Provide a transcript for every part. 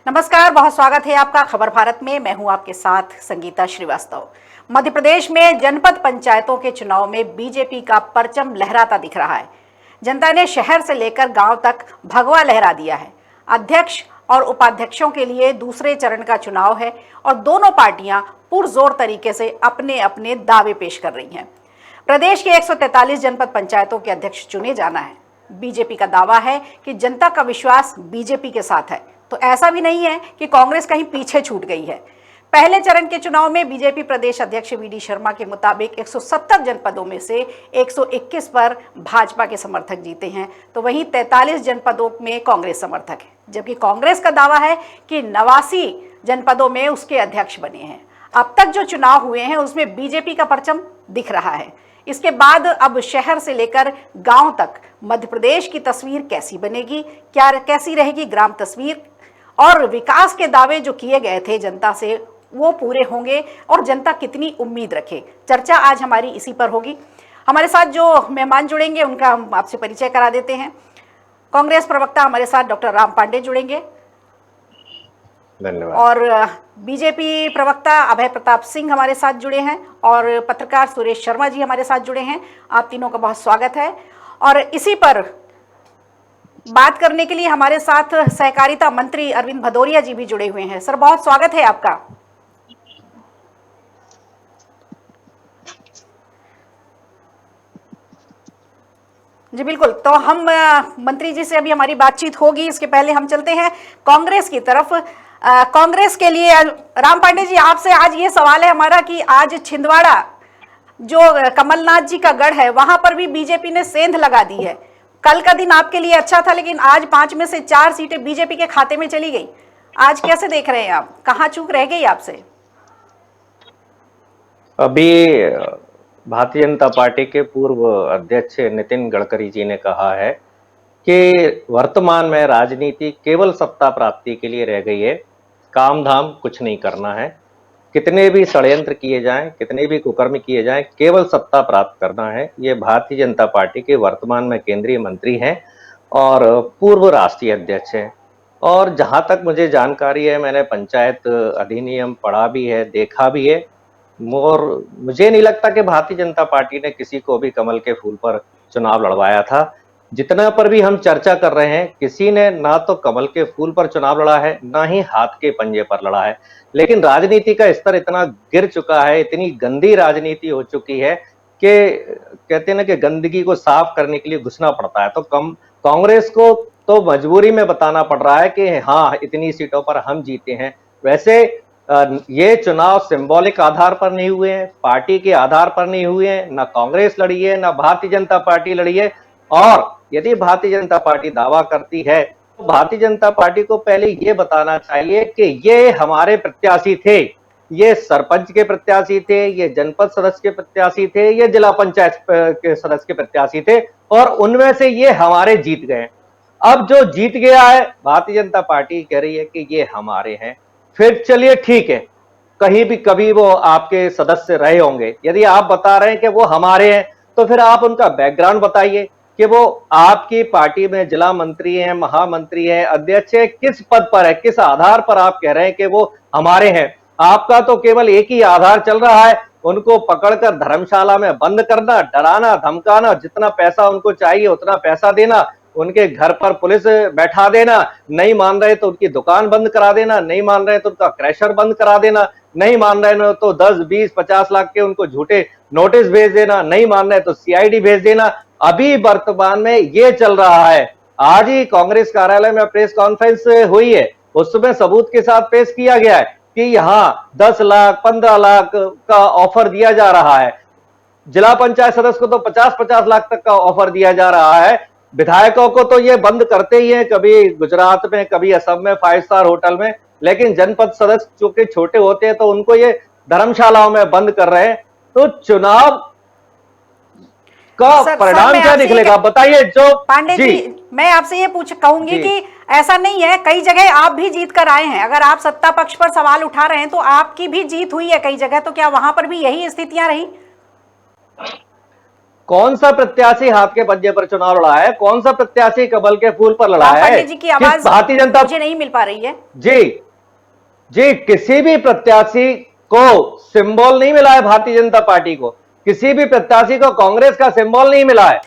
नमस्कार, बहुत स्वागत है आपका खबर भारत में। मैं हूं आपके साथ संगीता श्रीवास्तव। मध्य प्रदेश में जनपद पंचायतों के चुनाव में बीजेपी का परचम लहराता दिख रहा है। जनता ने शहर से लेकर गांव तक भगवा लहरा दिया है। अध्यक्ष और उपाध्यक्षों के लिए दूसरे चरण का चुनाव है और दोनों पार्टियां पुरजोर तरीके से अपने अपने दावे पेश कर रही हैं। प्रदेश के 143 जनपद पंचायतों के अध्यक्ष चुने जाना है। बीजेपी का दावा है कि जनता का विश्वास बीजेपी के साथ है, तो ऐसा भी नहीं है कि कांग्रेस कहीं पीछे छूट गई है। पहले चरण के चुनाव में बीजेपी प्रदेश अध्यक्ष वीडी शर्मा के मुताबिक 170 जनपदों में से 121 पर भाजपा के समर्थक जीते हैं, तो वहीं 43 जनपदों में कांग्रेस समर्थक है, जबकि कांग्रेस का दावा है कि 89 जनपदों में उसके अध्यक्ष बने हैं। अब तक जो चुनाव हुए हैं उसमें बीजेपी का परचम दिख रहा है। इसके बाद अब शहर से लेकर गांव तक मध्य प्रदेश की तस्वीर कैसी बनेगी, क्या कैसी रहेगी ग्राम तस्वीर, और विकास के दावे जो किए गए थे जनता से वो पूरे होंगे और जनता कितनी उम्मीद रखे, चर्चा आज हमारी इसी पर होगी। हमारे साथ जो मेहमान जुड़ेंगे उनका हम आपसे परिचय करा देते हैं। कांग्रेस प्रवक्ता हमारे साथ डॉक्टर राम पांडे जुड़ेंगे, धन्यवाद। और बीजेपी प्रवक्ता अभय प्रताप सिंह हमारे साथ जुड़े हैं, और पत्रकार सुरेश शर्मा जी हमारे साथ जुड़े हैं। आप तीनों का बहुत स्वागत है। और इसी पर बात करने के लिए हमारे साथ सहकारिता मंत्री अरविंद भदौरिया जी भी जुड़े हुए हैं। सर, बहुत स्वागत है आपका। जी बिल्कुल, तो हम मंत्री जी से अभी हमारी बातचीत होगी। इसके पहले हम चलते हैं कांग्रेस की तरफ। कांग्रेस के लिए राम पांडे जी, आपसे आज ये सवाल है हमारा कि आज छिंदवाड़ा जो कमलनाथ जी का गढ़ है वहां पर भी बीजेपी ने सेंध लगा दी है। कल का दिन आपके लिए अच्छा था, लेकिन आज 5 में से 4 सीटें बीजेपी के खाते में चली गई। आज कैसे देख रहे हैं आप, कहां चूक रह गई आपसे? अभी भारतीय जनता पार्टी के पूर्व अध्यक्ष नितिन गडकरी जी ने कहा है कि वर्तमान में राजनीति केवल सत्ता प्राप्ति के लिए रह गई है, काम धाम कुछ नहीं करना है। कितने भी षड्यंत्र किए जाएं, कितने भी कुकर्म किए जाएं, केवल सत्ता प्राप्त करना है। ये भारतीय जनता पार्टी के वर्तमान में केंद्रीय मंत्री हैं और पूर्व राष्ट्रीय अध्यक्ष हैं। और जहां तक मुझे जानकारी है, मैंने पंचायत अधिनियम पढ़ा भी है, देखा भी है, और मुझे नहीं लगता कि भारतीय जनता पार्टी ने किसी को भी कमल के फूल पर चुनाव लड़वाया था। जितना पर भी हम चर्चा कर रहे हैं, किसी ने ना तो कमल के फूल पर चुनाव लड़ा है, ना ही हाथ के पंजे पर लड़ा है। लेकिन राजनीति का स्तर इतना गिर चुका है, इतनी गंदी राजनीति हो चुकी है कि कहते हैं ना कि गंदगी को साफ करने के लिए घुसना पड़ता है। तो कांग्रेस को तो मजबूरी में बताना पड़ रहा है कि हाँ, इतनी सीटों पर हम जीते हैं। वैसे ये चुनाव सिंबॉलिक आधार पर नहीं हुए हैं, पार्टी के आधार पर नहीं हुए हैं, ना कांग्रेस लड़ी है, ना भारतीय जनता पार्टी लड़ी है। और यदि भारतीय जनता पार्टी दावा करती है तो भारतीय जनता पार्टी को पहले ये बताना चाहिए कि ये हमारे प्रत्याशी थे, ये सरपंच के प्रत्याशी थे, ये जनपद सदस्य के प्रत्याशी थे, ये जिला पंचायत के सदस्य के प्रत्याशी थे, और उनमें से ये हमारे जीत गए। अब जो जीत गया है, भारतीय जनता पार्टी कह रही है कि ये हमारे हैं। फिर चलिए ठीक है, कहीं भी कभी वो आपके सदस्य रहे होंगे, यदि आप बता रहे हैं कि वो हमारे हैं तो फिर आप उनका बैकग्राउंड बताइए कि वो आपकी पार्टी में जिला मंत्री हैं, महामंत्री हैं, अध्यक्ष है, किस पद पर है, किस आधार पर आप कह रहे हैं कि वो हमारे हैं। आपका तो केवल एक ही आधार चल रहा है, उनको पकड़कर धर्मशाला में बंद करना, डराना धमकाना, जितना पैसा उनको चाहिए उतना पैसा देना, उनके घर पर पुलिस बैठा देना, नहीं मान रहे तो उनकी दुकान बंद करा देना, नहीं मान रहे तो उनका क्रैशर बंद करा देना, नहीं मान रहे तो 10, 20, 50 लाख के उनको झूठे नोटिस भेज देना, नहीं मान रहे तो सीआईडी भेज देना। अभी वर्तमान में ये चल रहा है। आज ही कांग्रेस कार्यालय में प्रेस कॉन्फ्रेंस हुई है, उसमें सबूत के साथ पेश किया गया है कि यहाँ 10 लाख 15 लाख का ऑफर दिया जा रहा है। जिला पंचायत सदस्य को तो 50-50 लाख तक का ऑफर दिया जा रहा है। विधायकों को तो ये बंद करते ही हैं, कभी गुजरात में, कभी असम में 5 स्टार होटल में, लेकिन जनपद सदस्य जो कि छोटे होते हैं तो उनको ये धर्मशालाओं में बंद कर रहे हैं। तो चुनाव का परिणाम क्या निकलेगा बताइए। जो पांडे जी, मैं आपसे ये कहूंगी कि ऐसा नहीं है, कई जगह आप भी जीत कर आए हैं। अगर आप सत्ता पक्ष पर सवाल उठा रहे हैं तो आपकी भी जीत हुई है कई जगह, तो क्या वहां पर भी यही स्थितियां रही? कौन सा प्रत्याशी हाथ के पंजे पर चुनाव लड़ा है, कौन सा प्रत्याशी कमल के फूल पर लड़ा राम है? पांडे जी की आवाज भारतीय जनता मुझे नहीं मिल पा रही है। जी जी, किसी भी प्रत्याशी को सिंबल नहीं मिला है, भारतीय जनता पार्टी को किसी भी प्रत्याशी को कांग्रेस का सिंबल नहीं मिला है।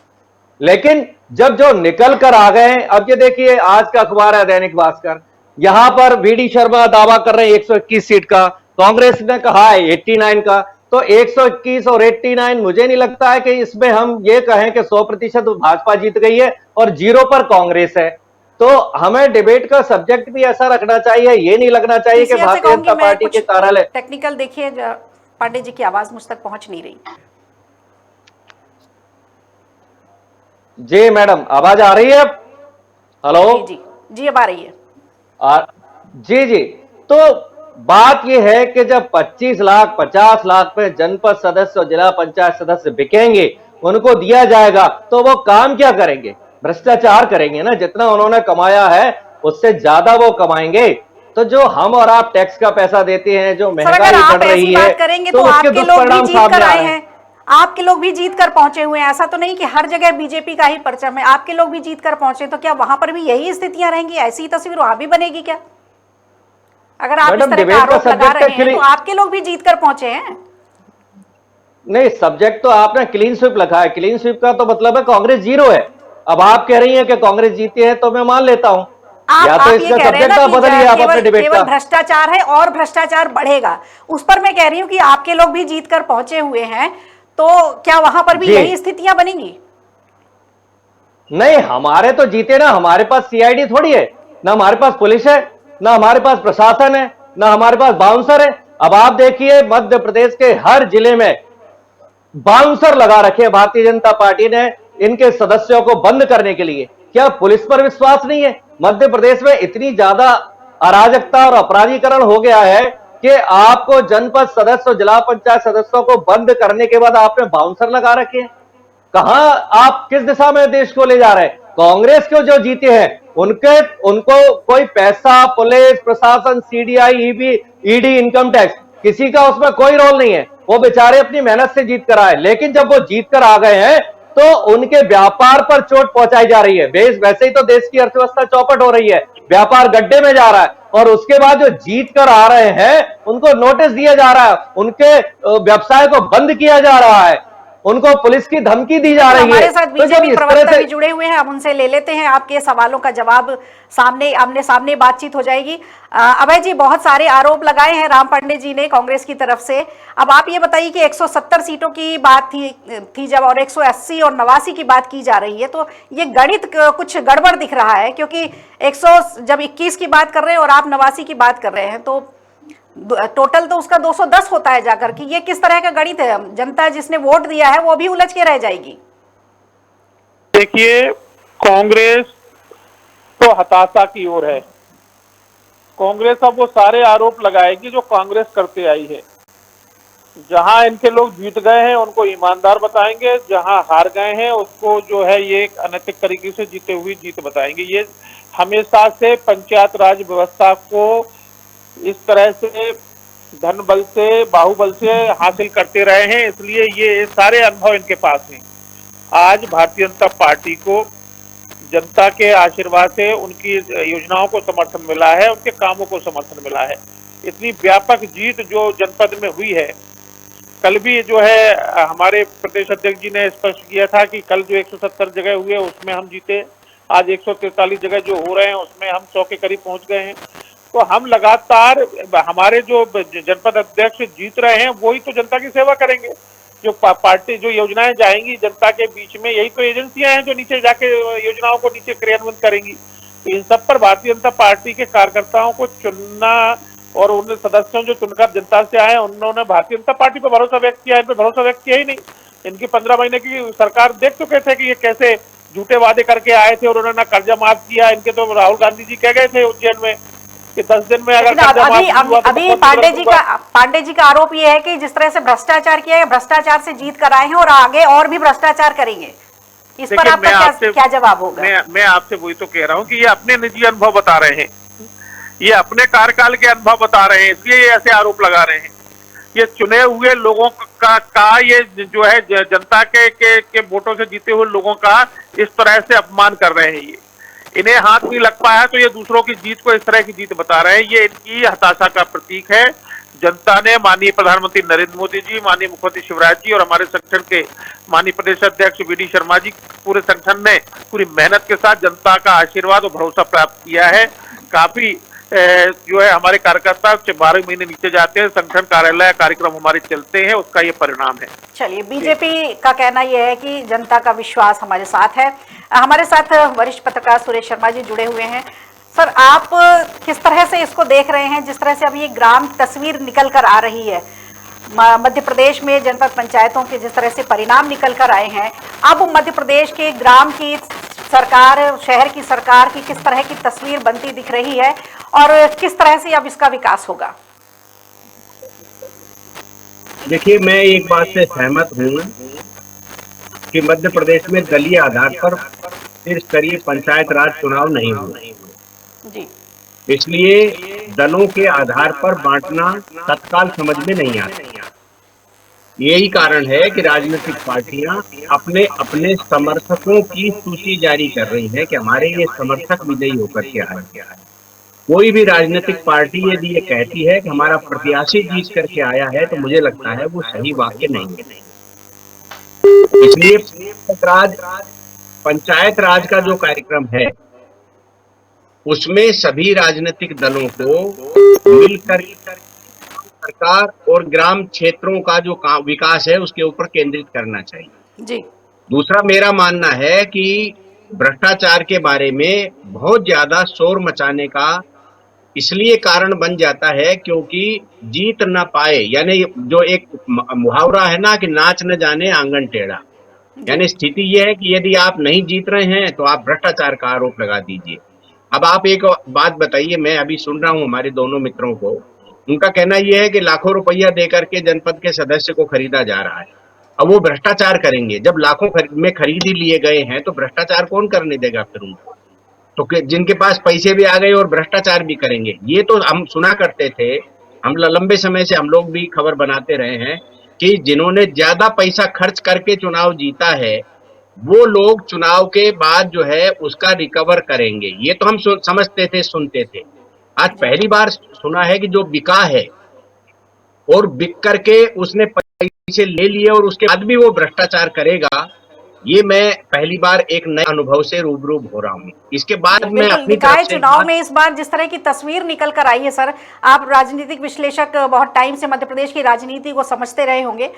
लेकिन जब जो निकल कर आ गए हैं, अब ये देखिए आज का अखबार है दैनिक भास्कर, यहां पर वीडी शर्मा दावा कर रहे हैं 121 सीट का, कांग्रेस ने कहा है 89 का। तो 121 और 89 मुझे नहीं लगता है कि इसमें हम ये कहें कि 100% भाजपा जीत गई है और 0 पर कांग्रेस है। तो हमें डिबेट का सब्जेक्ट भी ऐसा रखना चाहिए, ये नहीं लगना चाहिए कि भारतीय जनता पार्टी के कार्यालय। टेक्निकल देखिए, पांडे जी की आवाज मुझ तक पहुंच नहीं रही। जी मैडम, आवाज आ रही है अब? हेलो जी जी जी, अब आ रही है। जी जी, तो बात यह है कि जब 25 लाख 50 लाख में जनपद सदस्य और जिला पंचायत सदस्य बिकेंगे, उनको दिया जाएगा, तो वो काम क्या करेंगे? भ्रष्टाचार करेंगे ना। जितना उन्होंने कमाया है उससे ज्यादा वो कमाएंगे। तो जो हम और आप टैक्स का पैसा देते हैं, जो महंगाई बढ़ रही है, करेंगे तो आपके लोग भी जीत कर आए हैं। हैं, आपके लोग भी जीत कर पहुंचे हुए हैं। ऐसा तो नहीं कि हर जगह बीजेपी का ही परचम है, आपके लोग भी जीत कर पहुंचे, तो क्या वहां पर भी यही स्थितियां रहेंगी, ऐसी तस्वीर वहां भी बनेगी क्या? अगर आप इस तरह का आरोप लगा रहे हैं तो आपके लोग भी जीत कर पहुंचे हैं। नहीं, सब्जेक्ट तो आपने क्लीन स्वीप लिखा है, क्लीन स्वीप का तो मतलब है कांग्रेस 0 है। अब आप कह रही हैं कि कांग्रेस जीती है, तो मैं मान लेता हूं। या तो इसका सब्जेक्ट आप बदलिए, आप अपने डिबेट का। भ्रष्टाचार है और भ्रष्टाचार बढ़ेगा, उस पर मैं कह रही हूं कि आपके लोग भी जीत कर पहुंचे हुए हैं, तो क्या वहां पर भी यही स्थितियां बनेंगी? नहीं, हमारे तो जीते ना, हमारे पास सीआईडी थोड़ी है, ना हमारे पास पुलिस है, ना हमारे पास प्रशासन है, ना हमारे पास बाउंसर है। अब आप देखिए मध्य प्रदेश के हर जिले में बाउंसर लगा रखे भारतीय जनता पार्टी ने इनके सदस्यों को बंद करने के लिए। क्या पुलिस पर विश्वास नहीं है? मध्य प्रदेश में इतनी ज्यादा अराजकता और अपराधीकरण हो गया है कि आपको जनपद सदस्य और जिला पंचायत सदस्यों को बंद करने के बाद आपने बाउंसर लगा रखे हैं। कहां आप किस दिशा में देश को ले जा रहे हैं? कांग्रेस को जो जीते हैं उनको कोई पैसा, पुलिस प्रशासन, सीडीआई, ईडी, इनकम टैक्स, किसी का उसमें कोई रोल नहीं है। वो बेचारे अपनी मेहनत से जीत कर आए, लेकिन जब वो जीत कर आ गए हैं तो उनके व्यापार पर चोट पहुंचाई जा रही है। वैसे ही तो देश की अर्थव्यवस्था चौपट हो रही है, व्यापार गड्ढे में जा रहा है, और उसके बाद जो जीत कर आ रहे हैं उनको नोटिस दिया जा रहा है, उनके व्यवसाय को बंद किया जा रहा है, उनको पुलिस की धमकी दी जा रही है। हमारे साथ बीजेपी प्रवक्ता भी जुड़े हुए हैं, हम उनसे ले लेते हैं आपके सवालों का जवाब, आमने सामने बातचीत हो जाएगी। अभय जी, बहुत सारे आरोप लगाए हैं राम पांडे जी ने कांग्रेस की तरफ से। अब आप ये बताइए कि 170 सीटों की बात थी जब, और 180 और 89 की बात की जा रही है, तो ये गणित कुछ गड़बड़ दिख रहा है, क्योंकि 121 की बात कर रहे हैं और आप 89 की बात कर रहे हैं, तो टोटल तो उसका 210 होता है जाकर कि ये किस तरह का गणित है? जनता जिसने वोट दिया है वो भी उलझ के रह जाएगी। देखिए, कांग्रेस तो हताशा की ओर है। कांग्रेस अब वो सारे आरोप लगाएगी जो कांग्रेस करते आई है। जहां इनके लोग जीत गए हैं उनको ईमानदार बताएंगे, जहां हार गए हैं उसको जो है ये एक अनैतिक तरीके से जीते हुई जीत बताएंगे। ये हमेशा से पंचायत राज व्यवस्था को इस तरह से धन बल से, बाहुबल से हासिल करते रहे हैं, इसलिए ये सारे अनुभव इनके पास हैं। आज भारतीय जनता पार्टी को जनता के आशीर्वाद से उनकी योजनाओं को समर्थन मिला है, उनके कामों को समर्थन मिला है। इतनी व्यापक जीत जो जनपद में हुई है, कल भी जो है हमारे प्रदेश अध्यक्ष जी ने स्पष्ट किया था कि कल जो 170 जगह हुए उसमें हम जीते, आज 143 जगह जो हो रहे हैं उसमें हम 100 के करीब पहुंच गए हैं। तो हम लगातार, हमारे जो जनपद अध्यक्ष जीत रहे हैं वही तो जनता की सेवा करेंगे। जो पार्टी जो योजनाएं जाएंगी जनता के बीच में, यही तो एजेंसियां हैं जो नीचे जाके योजनाओं को नीचे क्रियान्वित करेंगी। तो इन सब पर भारतीय जनता पार्टी के कार्यकर्ताओं को चुनना और उन सदस्यों जो चुनकर जनता से आए उन्होंने भारतीय जनता पार्टी पर भरोसा व्यक्त किया, इन पर भरोसा व्यक्त किया ही नहीं। इनकी 15 महीने की सरकार देख चुके थे कि ये कैसे झूठे वादे करके आए थे और उन्होंने कर्जा माफ किया। इनके तो राहुल गांधी जी कह गए थे उज्जैन में कि 10 दिन में अगर अभी पांडे जी का आरोप ये है कि जिस तरह से भ्रष्टाचार किया है, भ्रष्टाचार से जीत कर आए हैं और आगे और भी भ्रष्टाचार करेंगे। इस पर आपका क्या जवाब होगा? मैं आपसे वही तो कह रहा हूँ कि ये अपने निजी अनुभव बता रहे हैं, ये अपने कार्यकाल के अनुभव बता रहे हैं, इसलिए ये ऐसे आरोप लगा रहे हैं। ये चुने हुए लोगों का ये जो है जनता के वोटों से जीते हुए लोगों का इस तरह से अपमान कर रहे हैं। ये इन्हें हाथ नहीं लग पाया तो ये दूसरों की जीत को इस तरह की जीत बता रहे हैं। ये इनकी हताशा का प्रतीक है। जनता ने माननीय प्रधानमंत्री नरेंद्र मोदी जी, माननीय मुख्यमंत्री शिवराज जी और हमारे संगठन के माननीय प्रदेश अध्यक्ष वीडी शर्मा जी, पूरे संगठन ने पूरी मेहनत के साथ जनता का आशीर्वाद और भरोसा प्राप्त किया है। काफी जो है हमारे कार्यकर्ता 12 महीने नीचे जाते हैं, संगठन कार्यालय कार्यक्रम हमारे चलते हैं, उसका ये परिणाम है। चलिए, बीजेपी का कहना यह है कि जनता का विश्वास हमारे साथ है। हमारे साथ वरिष्ठ पत्रकार सुरेश शर्मा जी जुड़े हुए हैं। सर, आप किस तरह से इसको देख रहे हैं, जिस तरह से अभी ये ग्राम तस्वीर निकल कर आ रही है मध्य प्रदेश में जनपद पंचायतों के, जिस तरह से परिणाम निकल कर आए हैं, अब मध्य प्रदेश के ग्राम की सरकार, शहर की सरकार की किस तरह की तस्वीर बनती दिख रही है और किस तरह से अब इसका विकास होगा? देखिए, मैं एक बात से सहमत हूँ कि मध्य प्रदेश में दलीय आधार पर त्रिस्तरीय पंचायत राज चुनाव नहीं हुए जी। इसलिए दलों के आधार पर बांटना तत्काल समझ में नहीं आता। यही कारण है कि राजनीतिक पार्टियां अपने अपने समर्थकों की सूची जारी कर रही हैं कि हमारे ये समर्थक विजयी होकर के आए। कोई भी राजनीतिक पार्टी यदि ये कहती है कि हमारा प्रत्याशी जीत करके आया है, तो मुझे लगता है वो सही वाक्य नहीं है। इसलिए पंचायत राज का जो कार्यक्रम है उसमें सभी राजनीतिक दलों को मिलकर सरकार और ग्राम क्षेत्रों का जो विकास है उसके ऊपर केंद्रित करना चाहिए जी। दूसरा, मेरा मानना है कि भ्रष्टाचार के बारे में बहुत ज्यादा शोर मचाने का इसलिए कारण बन जाता है क्योंकि जीत न पाए, यानी जो एक मुहावरा है ना कि नाच न जाने आंगन टेढ़ा, यानी स्थिति यह है कि यदि आप नहीं जीत रहे हैं तो आप भ्रष्टाचार का आरोप लगा दीजिए। अब आप एक बात बताइए, मैं अभी सुन रहा हूं हमारे दोनों मित्रों को, उनका कहना यह है कि लाखों रुपया देकर के जनपद के सदस्य को खरीदा जा रहा है। अब वो भ्रष्टाचार करेंगे, जब लाखों में खरीद ही लिए गए हैं तो भ्रष्टाचार कौन करने देगा फिर उनको? तो जिनके पास पैसे भी आ गए और भ्रष्टाचार भी करेंगे। ये तो हम सुना करते थे, हम लंबे समय से हम लोग भी खबर बनाते रहे हैं कि जिन्होंने ज्यादा पैसा खर्च करके चुनाव जीता है वो लोग चुनाव के बाद जो है उसका रिकवर करेंगे। ये तो हम समझते थे, सुनते थे। आज पहली बार सुना है कि जो बिका है और बिक करके उसने पैसे ले लिए और उसके बाद भी वो भ्रष्टाचार करेगा, ये मैं पहली बार एक नए अनुभव से रूबरू हो रहा हूँ। इसके बाद मैं अपनी निकाय चुनाव में इस बार जिस तरह की तस्वीर निकल कर आई है, सर, आप राजनीतिक विश्लेषक, बहुत टाइम से मध्य प्रदेश की राजनीति को समझते रहे होंगे।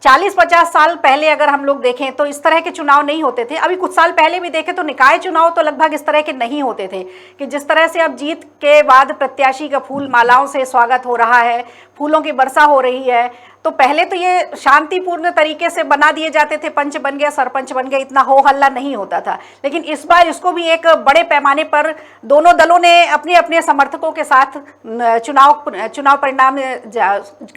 40-50 साल पहले अगर हम लोग देखें तो इस तरह के चुनाव नहीं होते थे। अभी कुछ साल पहले भी देखें तो निकाय चुनाव तो लगभग इस तरह के नहीं होते थे कि जिस तरह से अब जीत के बाद प्रत्याशी का फूल मालाओं से स्वागत हो रहा है, फूलों की वर्षा हो रही है। तो पहले तो ये शांतिपूर्ण तरीके से बना दिए जाते थे, पंच बन गया, सरपंच बन गया, इतना हो हल्ला नहीं होता था। लेकिन इस बार इसको भी एक बड़े पैमाने पर दोनों दलों ने अपने अपने समर्थकों के साथ चुनाव परिणाम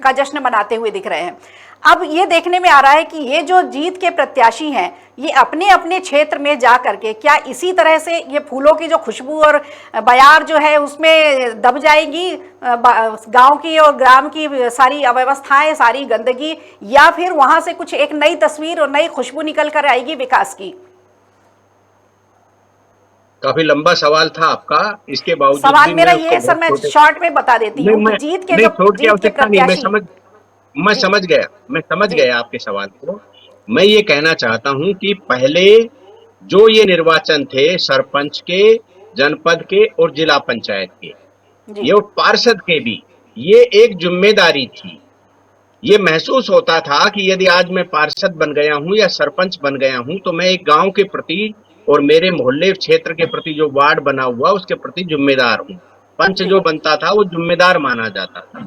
का जश्न मनाते हुए दिख रहे हैं। अब ये देखने में आ रहा है कि ये जो जीत के प्रत्याशी हैं ये अपने अपने क्षेत्र में जा करके क्या इसी तरह से ये फूलों की जो खुशबू और बयार जो है उसमें दब जाएगी गांव की और ग्राम की सारी अव्यवस्थाएं, सारी गंदगी, या फिर वहां से कुछ एक नई तस्वीर और नई खुशबू निकल कर आएगी विकास की? काफी लंबा सवाल था आपका, इसके बावजूद सवाल मेरा ये सर, मैं शॉर्ट में बता देती हूँ कि जीत के प्रत्याशी, मैं समझ गया आपके सवाल को। मैं ये कहना चाहता हूं कि पहले जो ये निर्वाचन थे सरपंच के, जनपद के और जिला पंचायत के, ये पार्षद के भी, ये एक जिम्मेदारी थी। ये महसूस होता था कि यदि आज मैं पार्षद बन गया हूं या सरपंच बन गया हूं तो मैं एक गांव के प्रति और मेरे मोहल्ले क्षेत्र के प्रति जो वार्ड बना हुआ उसके प्रति जिम्मेदार हूं। पंच जो बनता था वो जिम्मेदार माना जाता था।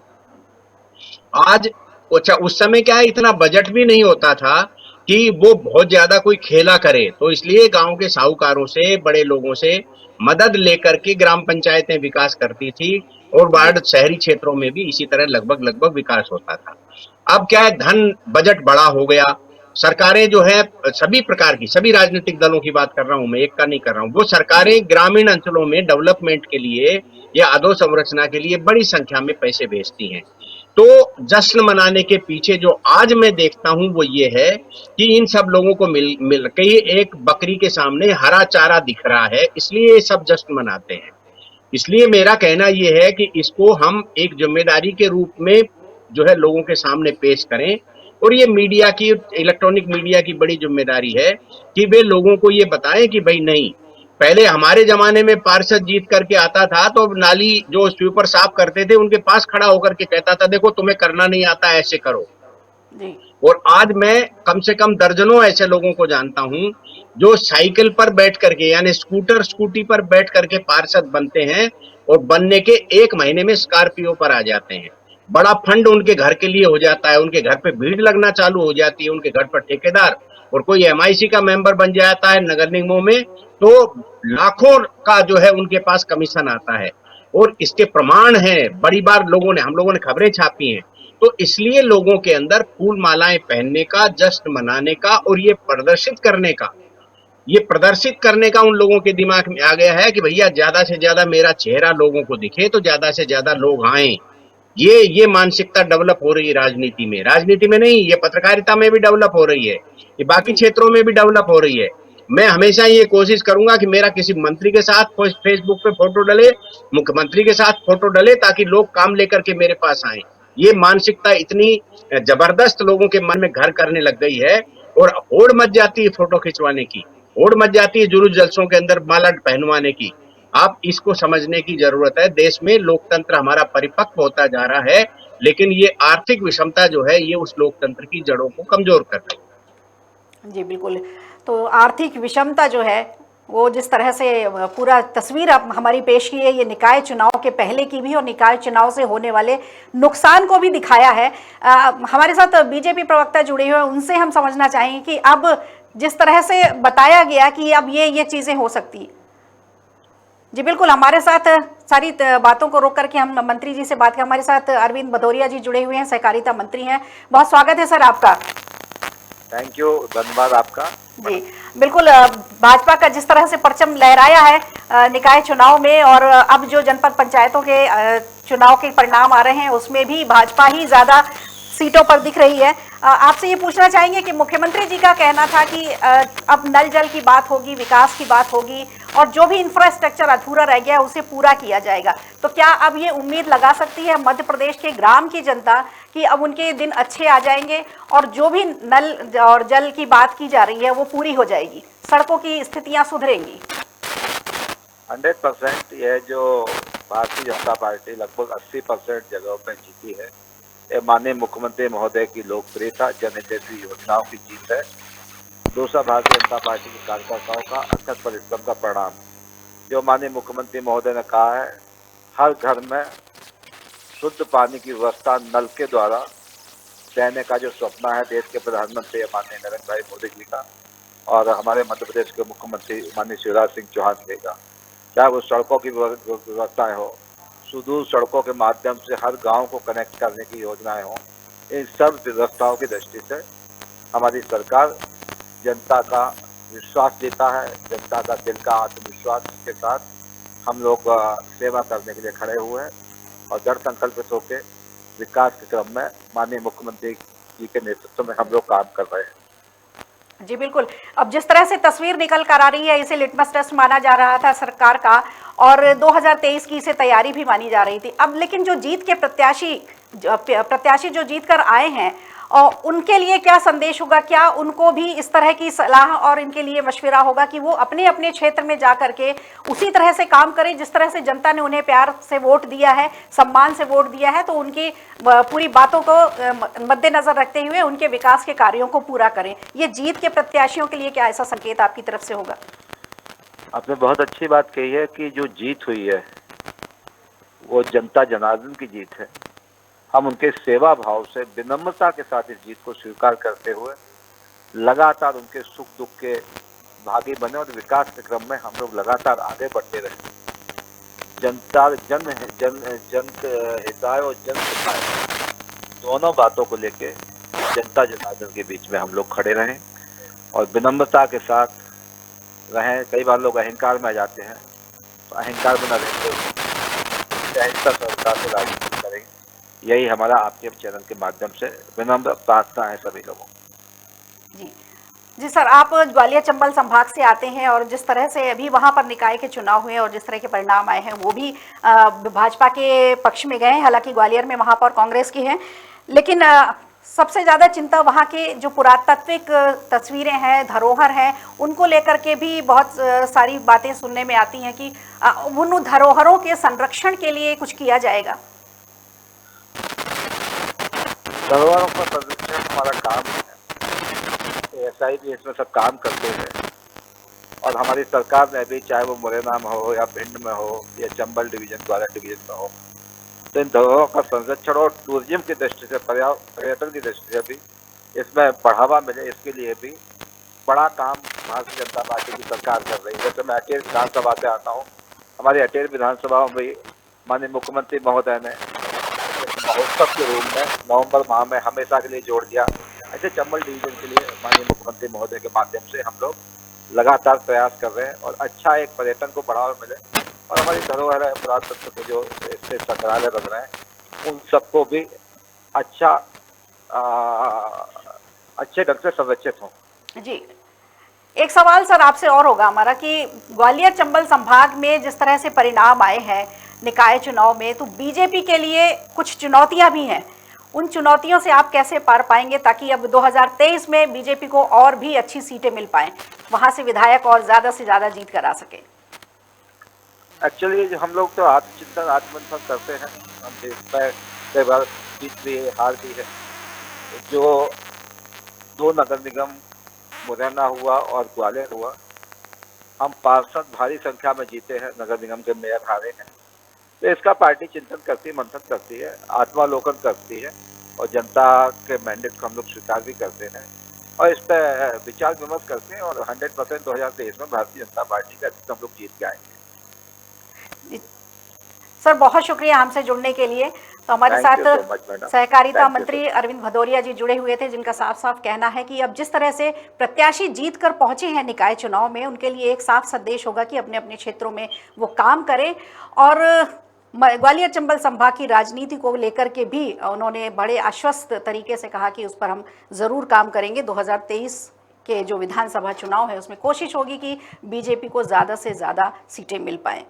आज अच्छा, उस समय क्या है, इतना बजट भी नहीं होता था कि वो बहुत ज्यादा कोई खेला करे, तो इसलिए गांव के साहूकारों से, बड़े लोगों से मदद लेकर के ग्राम पंचायतें विकास करती थी और वार्ड शहरी क्षेत्रों में भी इसी तरह लगभग विकास होता था। अब क्या है, धन बजट बड़ा हो गया, सरकारें जो है सभी प्रकार की, सभी राजनीतिक दलों की बात कर रहा हूं मैं, एक का नहीं कर रहा हूं, वो सरकारें ग्रामीण अंचलों में डेवलपमेंट के लिए या अधोसंरचना के लिए बड़ी संख्या में पैसे भेजती हैं। तो जश्न मनाने के पीछे जो आज मैं देखता हूं वो ये है कि इन सब लोगों को मिल के एक बकरी के सामने हरा चारा दिख रहा है, इसलिए ये सब जश्न मनाते हैं। इसलिए मेरा कहना ये है कि इसको हम एक जिम्मेदारी के रूप में जो है लोगों के सामने पेश करें, और ये मीडिया की, इलेक्ट्रॉनिक मीडिया की बड़ी जिम्मेदारी है कि वे लोगों को ये बताएं कि भाई नहीं, पहले हमारे जमाने में पार्षद जीत करके आता था तो नाली जो स्वीपर साफ करते थे उनके पास खड़ा होकर के कहता था देखो तुम्हें करना नहीं आता, ऐसे करो। जी। और आज मैं कम से कम दर्जनों ऐसे लोगों को जानता हूं जो साइकिल पर बैठ करके यानी स्कूटी पर बैठ करके पार्षद बनते हैं और बनने के 1 महीने में स्कॉर्पियो पर आ जाते हैं। बड़ा फंड उनके घर के लिए हो जाता है, उनके घर पे भीड़ लगना चालू हो जाती है, उनके घर पर ठेकेदार और कोई एमआईसी का मेंबर बन जाता है नगर निगमों में, तो लाखों का जो है उनके पास कमीशन आता है। और इसके प्रमाण हैं, बड़ी बार हम लोगों ने खबरें छापी हैं। तो इसलिए लोगों के अंदर फूल मालाएं पहनने का, जश्न मनाने का और ये प्रदर्शित करने का उन लोगों के दिमाग में आ गया है कि भैया ज्यादा से ज्यादा मेरा चेहरा लोगों को दिखे तो ज्यादा से ज्यादा लोग आए। ये मानसिकता डेवलप हो रही है राजनीति में नहीं, ये पत्रकारिता में भी डेवलप हो रही है, ये बाकी क्षेत्रों में भी डेवलप हो रही है। मैं हमेशा ये कोशिश करूंगा कि मेरा किसी मंत्री के साथ फेसबुक पे फोटो डले, मुख्यमंत्री के साथ फोटो डले, ताकि लोग काम लेकर के मेरे पास आए। ये मानसिकता इतनी जबरदस्त लोगों के मन में घर करने लग गई है, और होड़ मच जाती है फोटो खिंचवाने की, होड़ मच जाती है जुलूस जलसों के अंदर माला पहनवाने की। आप इसको समझने की जरूरत है। देश में लोकतंत्र हमारा परिपक्व होता जा रहा है, लेकिन ये आर्थिक विषमता जो है ये उस लोकतंत्र की जड़ों को कमजोर कर रही है। जी बिल्कुल। तो आर्थिक विषमता जो है वो जिस तरह से पूरा तस्वीर आप हमारी पेश की है, ये निकाय चुनाव के पहले की भी और निकाय चुनाव से होने वाले नुकसान को भी दिखाया है। हमारे साथ बीजेपी प्रवक्ता जुड़े हुए हैं, उनसे हम समझना चाहेंगे कि अब जिस तरह से बताया गया कि अब ये चीज़ें हो सकती है। जी बिल्कुल, हमारे साथ सारी बातों को रोक करके हम मंत्री जी से बात करें। हमारे साथ अरविंद भदौरिया जी जुड़े हुए हैं, सहकारिता मंत्री हैं। बहुत स्वागत है सर आपका। थैंक यू, धन्यवाद आपका। जी बिल्कुल, भाजपा का जिस तरह से परचम लहराया है निकाय चुनाव में, और अब जो जनपद पंचायतों के चुनाव के परिणाम आ रहे हैं उसमें भी भाजपा ही ज़्यादा सीटों पर दिख रही है। आपसे ये पूछना चाहेंगे कि मुख्यमंत्री जी का कहना था कि अब नल जल की बात होगी, विकास की बात होगी, और जो भी इंफ्रास्ट्रक्चर अधूरा रह गया उसे पूरा किया जाएगा। तो क्या अब ये उम्मीद लगा सकती है मध्य प्रदेश के ग्राम की जनता कि अब उनके दिन अच्छे आ जाएंगे और जो भी नल और जल की बात की जा रही है वो पूरी हो जाएगी, सड़कों की स्थितियां सुधरेंगी? 100% यह जो भारतीय जनता पार्टी लगभग 80% जगहों पर जीती है, ये माननीय मुख्यमंत्री महोदय की लोकप्रियता, जनहितैषी योजनाओं की जीत है। दूसरा, भारतीय जनता पार्टी के कार्यकर्ताओं का अथक परिश्रम का परिणाम। जो माननीय मुख्यमंत्री महोदय ने कहा है, हर घर में शुद्ध पानी की व्यवस्था नल के द्वारा देने का जो सपना है देश के प्रधानमंत्री माननीय नरेंद्र भाई मोदी जी का और हमारे मध्य प्रदेश के मुख्यमंत्री माननीय शिवराज सिंह चौहान जी का, चाहे वो सड़कों की व्यवस्थाएं हो, सुदूर सड़कों के माध्यम से हर गांव को कनेक्ट करने की योजनाएं हो, इन सब व्यवस्थाओं की दृष्टि से हमारी सरकार जनता का विश्वास जीता है। जनता का दिल का आत्मविश्वास के साथ हम लोग सेवा करने के लिए खड़े हुए हैं और दृढ़ संकल्पित होकर विकास के क्रम में माननीय मुख्यमंत्री जी के नेतृत्व में हम लोग काम कर रहे हैं। जी बिल्कुल, अब जिस तरह से तस्वीर निकल कर आ रही है इसे लिटमस टेस्ट माना जा रहा था सरकार का, और 2023 की इसे तैयारी भी मानी जा रही थी। अब लेकिन जो जीत के प्रत्याशी जो जीत कर आए हैं, और उनके लिए क्या संदेश होगा? क्या उनको भी इस तरह की सलाह और इनके लिए मशवरा होगा कि वो अपने अपने क्षेत्र में जा करके उसी तरह से काम करें जिस तरह से जनता ने उन्हें प्यार से वोट दिया है, सम्मान से वोट दिया है, तो उनकी पूरी बातों को मद्देनजर रखते हुए उनके विकास के कार्यों को पूरा करें? ये जीत के प्रत्याशियों के लिए क्या ऐसा संकेत आपकी तरफ से होगा? आपने बहुत अच्छी बात कही है कि जो जीत हुई है वो जनता जनार्दन की जीत है। हम उनके सेवा भाव से विनम्रता के साथ इस जीत को स्वीकार करते हुए लगातार उनके सुख दुख के भागी बने और विकास के क्रम में हम लोग लगातार आगे बढ़ते रहे। जनता जन हिताय और जन सुखाय दोनों बातों को लेके जनता जनार्दन के बीच में हम लोग खड़े रहें और विनम्रता के साथ रहें। कई बार लोग अहंकार में आ जाते हैं, तो अहंकार में न रहते हुए सरकार से राजनीति करेंगे यही हमारा आपके चैनल के माध्यम से विनम्र प्रार्थना है सभी लोगों को। जी जी सर, आप ग्वालियर चंबल संभाग से आते हैं और जिस तरह से अभी वहां पर निकाय के चुनाव हुए और जिस तरह के परिणाम आए हैं वो भी भाजपा के पक्ष में गए हैं। हालांकि ग्वालियर में महापौर कांग्रेस की है, लेकिन सबसे ज्यादा चिंता वहां के जो पुरातात्विक तस्वीरें हैं, धरोहर हैं, उनको लेकर के भी बहुत सारी बातें सुनने में आती हैं कि उन धरोहरों के संरक्षण के लिए कुछ किया जाएगा। धरोहरों का संरक्षण हमारा काम है, एसआई भी इसमें सब काम करते हैं और हमारी सरकार ने भी, चाहे वो मुरैना में हो या भिंड में हो या चंबल डिवीजन, ग्वालियर डिवीजन में हो, तो इन धरोहरों का संरक्षण और टूरिज्म की दृष्टि से, पर्यटन की दृष्टि से भी इसमें बढ़ावा मिले, इसके लिए भी बड़ा काम भारतीय जनता पार्टी की सरकार कर रही है। जैसे मैं अटेर विधानसभा से आता हूँ, हमारी अटेर विधानसभा में भी माननीय मुख्यमंत्री महोदय ने महोत्सव के रूप में नवंबर माह में हमेशा के लिए जोड़ दिया। ऐसे चंबल डिवीजन के लिए माननीय मुख्यमंत्री महोदय के माध्यम से हम लोग लगातार प्रयास कर रहे हैं और अच्छा एक पर्यटन को बढ़ावा मिले और हमारी धरोहर है, पुरातत्व के जो इससे संग्रहालय बन रहे हैं उन सबको भी अच्छे ढंग से संरक्षित हों। जी, एक सवाल सर आपसे और होगा हमारा कि ग्वालियर चंबल संभाग में जिस तरह से परिणाम आए हैं निकाय चुनाव में, तो बीजेपी के लिए कुछ चुनौतियां भी हैं। उन चुनौतियों से आप कैसे पार पाएंगे ताकि अब 2023 में बीजेपी को और भी अच्छी सीटें मिल पाएं, वहां से विधायक और ज्यादा से ज्यादा जीत करा सके? एक्चुअली हम लोग तो आत्मचिंतन, आत्ममंथन करते हैं। हम कई बार जीत भी है, हार भी है। जो 2 नगर निगम मुरैना हुआ और ग्वालियर हुआ, हम पार्षद भारी संख्या में जीते हैं, नगर निगम के मेयर हारे हैं। तो इसका पार्टी चिंतन करती है, मंथन करती है, आत्मालोकन करती है और जनता के मैंडेट को हम लोग स्वीकार भी करते हैं और इस पर विचार विमर्श करते हैं और 100% 2023 में भारतीय जनता पार्टी का हम लोग जीत के आएंगे। सर बहुत शुक्रिया हमसे जुड़ने के लिए। तो हमारे साथ सहकारिता मंत्री अरविंद भदौरिया जी जुड़े हुए थे, जिनका साफ साफ कहना है कि अब जिस तरह से प्रत्याशी जीत कर पहुंचे हैं निकाय चुनाव में, उनके लिए एक साफ संदेश होगा कि अपने अपने क्षेत्रों में वो काम करें। और ग्वालियर चंबल संभाग की राजनीति को लेकर के भी उन्होंने बड़े आश्वस्त तरीके से कहा कि उस पर हम जरूर काम करेंगे। 2023 के जो विधानसभा चुनाव है उसमें कोशिश होगी कि बीजेपी को ज़्यादा से ज़्यादा सीटें मिल पाएँ।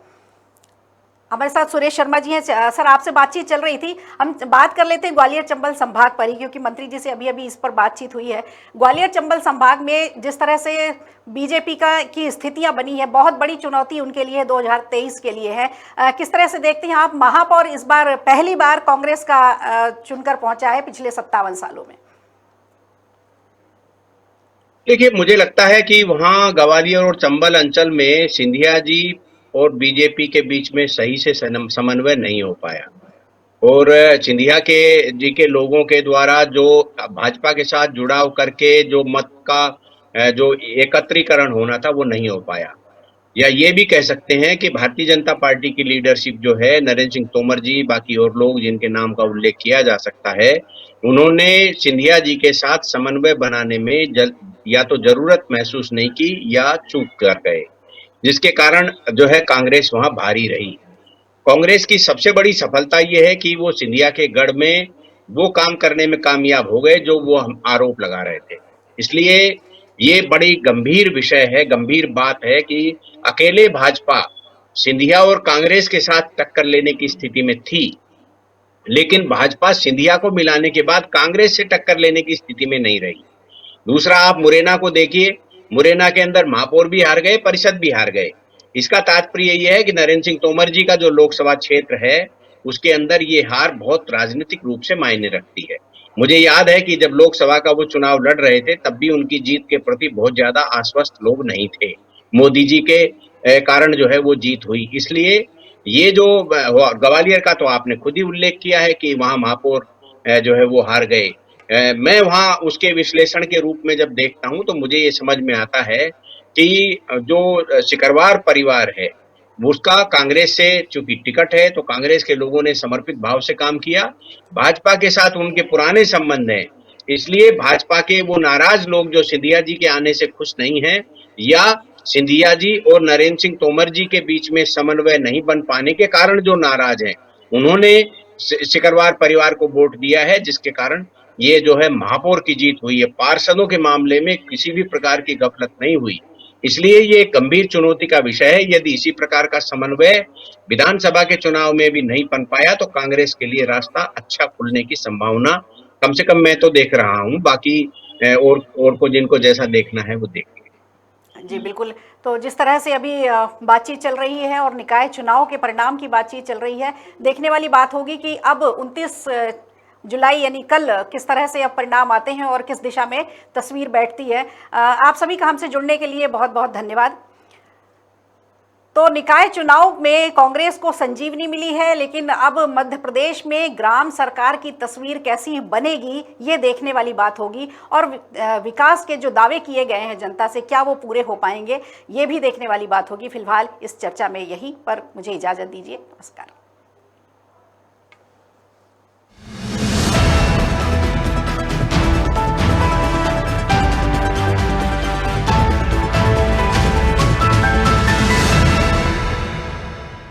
हमारे साथ सुरेश शर्मा जी हैं। सर आपसे बातचीत चल रही थी, हम बात कर लेते हैं ग्वालियर चंबल संभाग पर ही, क्योंकि मंत्री जी से अभी अभी इस पर बातचीत हुई है। ग्वालियर चंबल संभाग में जिस तरह से बीजेपी की स्थितियां बनी है, बहुत बड़ी चुनौती उनके लिए 2023 के लिए है। किस तरह से देखते हैं आप? महापौर इस बार पहली बार कांग्रेस का चुनकर पहुंचा है पिछले 57 सालों में। देखिए, मुझे लगता है कि वहाँ ग्वालियर और चंबल अंचल में सिंधिया जी और बीजेपी के बीच में सही से समन्वय नहीं हो पाया और सिंधिया जी के लोगों के द्वारा जो भाजपा के साथ जुड़ाव करके जो मत का जो एकत्रीकरण होना था वो नहीं हो पाया। या ये भी कह सकते हैं कि भारतीय जनता पार्टी की लीडरशिप जो है, नरेंद्र सिंह तोमर जी, बाकी और लोग जिनके नाम का उल्लेख किया जा सकता है, उन्होंने सिंधिया जी के साथ समन्वय बनाने में या तो जरूरत महसूस नहीं की या चूक कर गए, जिसके कारण जो है कांग्रेस वहां भारी रही। कांग्रेस की सबसे बड़ी सफलता यह है कि वो सिंधिया के गढ़ में वो काम करने में कामयाब हो गए जो वो हम आरोप लगा रहे थे। इसलिए ये बड़ी गंभीर विषय है, गंभीर बात है कि अकेले भाजपा सिंधिया और कांग्रेस के साथ टक्कर लेने की स्थिति में थी, लेकिन भाजपा सिंधिया को मिलाने के बाद कांग्रेस से टक्कर लेने की स्थिति में नहीं रही। दूसरा, आप मुरैना को देखिए, मुरैना के अंदर महापौर भी हार गए, परिषद भी हार गए। इसका तात्पर्य यह है कि नरेंद्र सिंह तोमर जी का जो लोकसभा क्षेत्र है उसके अंदर ये हार बहुत राजनीतिक रूप से मायने रखती है। मुझे याद है कि जब लोकसभा का वो चुनाव लड़ रहे थे तब भी उनकी जीत के प्रति बहुत ज्यादा आश्वस्त लोग नहीं थे। मोदी जी के कारण जो है वो जीत हुई। इसलिए ये जो ग्वालियर का तो आपने खुद ही उल्लेख किया है कि वहां महापौर जो है वो हार गए। मैं वहां उसके विश्लेषण के रूप में जब देखता हूं तो मुझे ये समझ में आता है कि जो सिकरवार परिवार है उसका कांग्रेस से चूंकि टिकट है तो कांग्रेस के लोगों ने समर्पित भाव से काम किया। भाजपा के साथ उनके पुराने संबंध हैं, इसलिए भाजपा के वो नाराज लोग जो सिंधिया जी के आने से खुश नहीं हैं या सिंधिया जी और नरेंद्र सिंह तोमर जी के बीच में समन्वय नहीं बन पाने के कारण जो नाराज हैं, उन्होंने सिकरवार परिवार को वोट दिया है, जिसके कारण ये जो है महापौर की जीत हुई है। पार्षदों के मामले में किसी भी प्रकार की गफलत नहीं हुई, इसलिए ये एक गंभीर चुनौती का विषय है। यदि इसी प्रकार का समन्वय विधानसभा के चुनाव में भी नहीं बन पाया तो कांग्रेस के लिए रास्ता अच्छा खुलने की संभावना कम से कम मैं तो देख रहा हूं। बाकी और को जिनको जैसा देखना है वो देखें। जी बिल्कुल। तो जिस तरह से अभी बातचीत चल रही है और निकाय चुनाव के परिणाम की बातचीत चल रही है, देखने वाली बात होगी कि अब 29 जुलाई यानी कल किस तरह से अब परिणाम आते हैं और किस दिशा में तस्वीर बैठती है। आप सभी का हमसे जुड़ने के लिए बहुत बहुत धन्यवाद। तो निकाय चुनाव में कांग्रेस को संजीवनी मिली है, लेकिन अब मध्य प्रदेश में ग्राम सरकार की तस्वीर कैसी बनेगी ये देखने वाली बात होगी, और विकास के जो दावे किए गए हैं जनता से क्या वो पूरे हो पाएंगे ये भी देखने वाली बात होगी। फिलहाल इस चर्चा में यहीं पर मुझे इजाजत दीजिए। नमस्कार।